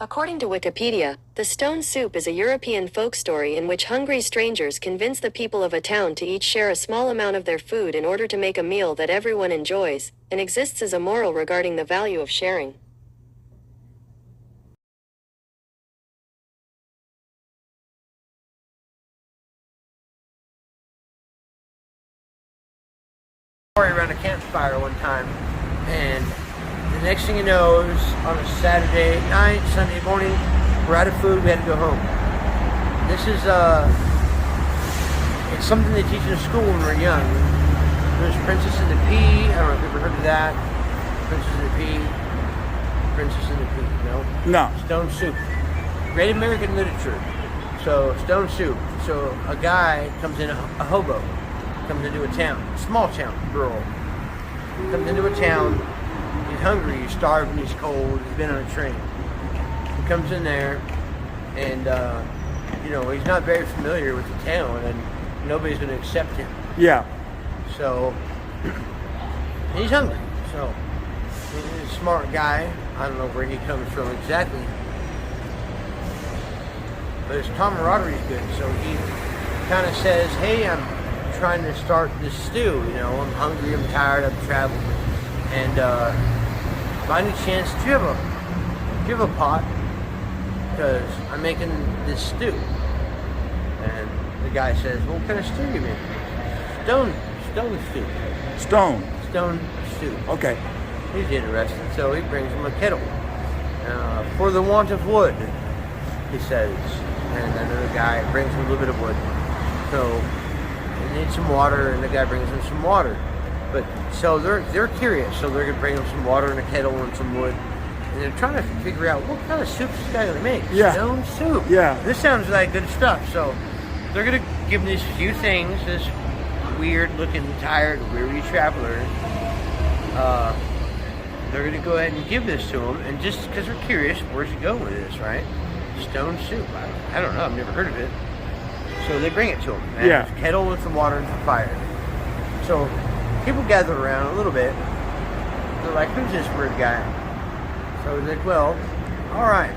According to Wikipedia, the stone soup is a European folk story in which hungry strangers convince the people of a town to each share a small amount of their food in order to make a meal that everyone enjoys, and exists as a moral regarding the value of sharing. Around a campfire one time, and the next thing you know, it was on a Saturday night, Sunday morning, we're out of food, we had to go home. This is it's something they teach in school when we're young. There's Princess and the Pea. I don't know if you've ever heard of that. Princess and the Pea. Princess and the Pea. No. No. Stone soup. Great American literature. So stone soup. So a guy comes in, a hobo comes into a town, small town, rural. Comes into a town. He's hungry. He's starving. He's cold. He's been on a train. He comes in there, and he's not very familiar with the town, and nobody's going to accept him. Yeah. So he's hungry. So he's a smart guy. I don't know where he comes from exactly, but his camaraderie is good. So he kind of says, "Hey, I'm trying to start this stew. I'm hungry. I'm tired. I've traveled, and by any chance, do you have a pot? Because I'm making this stew." And the guy says, "Well, what kind of stew you making?" Stone stew. Stone stew. Okay. He's interested, so he brings him a kettle. For the want of wood, he says. And another guy brings him a little bit of wood. So he needs some water, and the guy brings him some water. But so they're curious, so they're gonna bring him some water in a kettle and some wood. And they're trying to figure out what kind of soup this guy gonna make. Yeah. Stone soup. Yeah. This sounds like good stuff. So they're gonna give him these few things, this weird-looking, tired, weary traveler. They're going to go ahead and give this to him, and just because they're curious, where's he going with this, right? Stone soup. I don't know. I've never heard of it. So they bring it to him. And Yeah. it's a kettle with some water and some fire. So people gather around a little bit. They're like, "Who's this weird guy?" So he's like, "Well, all right."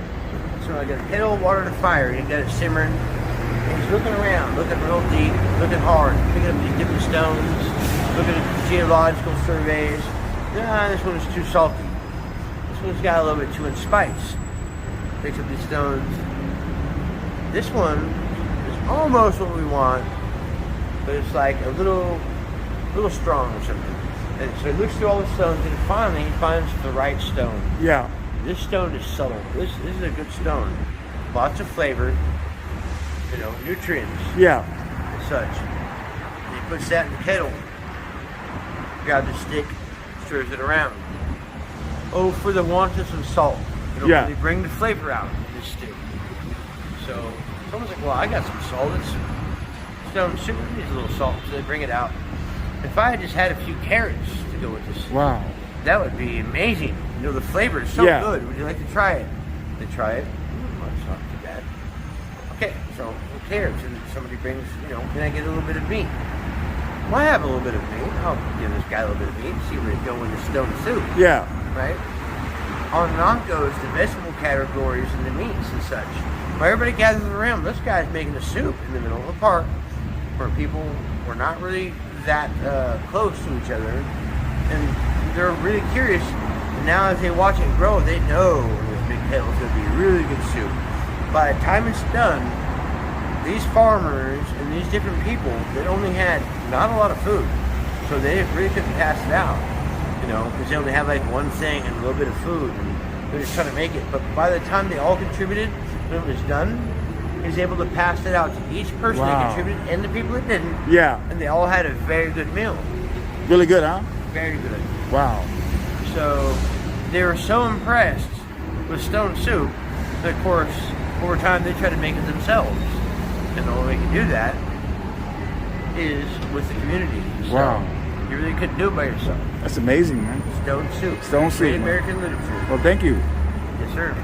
So I got a kettle of water and a fire. He got it simmering. And he's looking around, looking real deep, looking hard, picking up these different stones, looking at geological surveys. This one's too salty. This one's got a little bit too much spice. Picks up these stones. This one is almost what we want, but it's like a little strong or something. And so he looks through all the stones, and finally he finds the right stone. Yeah. This stone is subtle. This is a good stone. Lots of flavor. Nutrients Yeah. and such. And he puts that in the kettle, grabs a stick, stirs it around. Oh, for the want of some salt. It'll Yeah. really bring the flavor out of this stew. So someone's like, "Well, I got some salt. It's stone soup. It needs a little salt." So they bring it out. If I had just had a few carrots to go with this, Wow. that would be amazing. The flavor is so Yeah. good. Would you like to try it? They try it. It's not too bad. Okay, so who cares? And somebody brings, can I get a little bit of meat? Well, I have a little bit of meat. I'll give this guy a little bit of meat, see where he'd go with the stone soup, Yeah. right? On and on goes the vegetable categories and the meats and such. While everybody gathers around, this guy's making a soup in the middle of a park where people were not really that close to each other, and they're really curious. And now as they watch it grow, they know this big kettle is going to be really good soup. By the time it's done, these farmers and these different people that only had not a lot of food, so they really couldn't pass it out, because they only had like one thing and a little bit of food, and they're just trying to make it. But by the time they all contributed, when it was done, he was able to pass it out to each person that Wow. contributed and the people that didn't, Yeah. and they all had a very good meal. Really good, huh? Very good. Wow. So they were so impressed with stone soup that, of course, over time they tried to make it themselves. And the only way you can do that is with the community. So Wow. you really couldn't do it by yourself. That's amazing, man. Stone soup. Stone soup, Great man. American literature. Well, thank you. Yes, sir.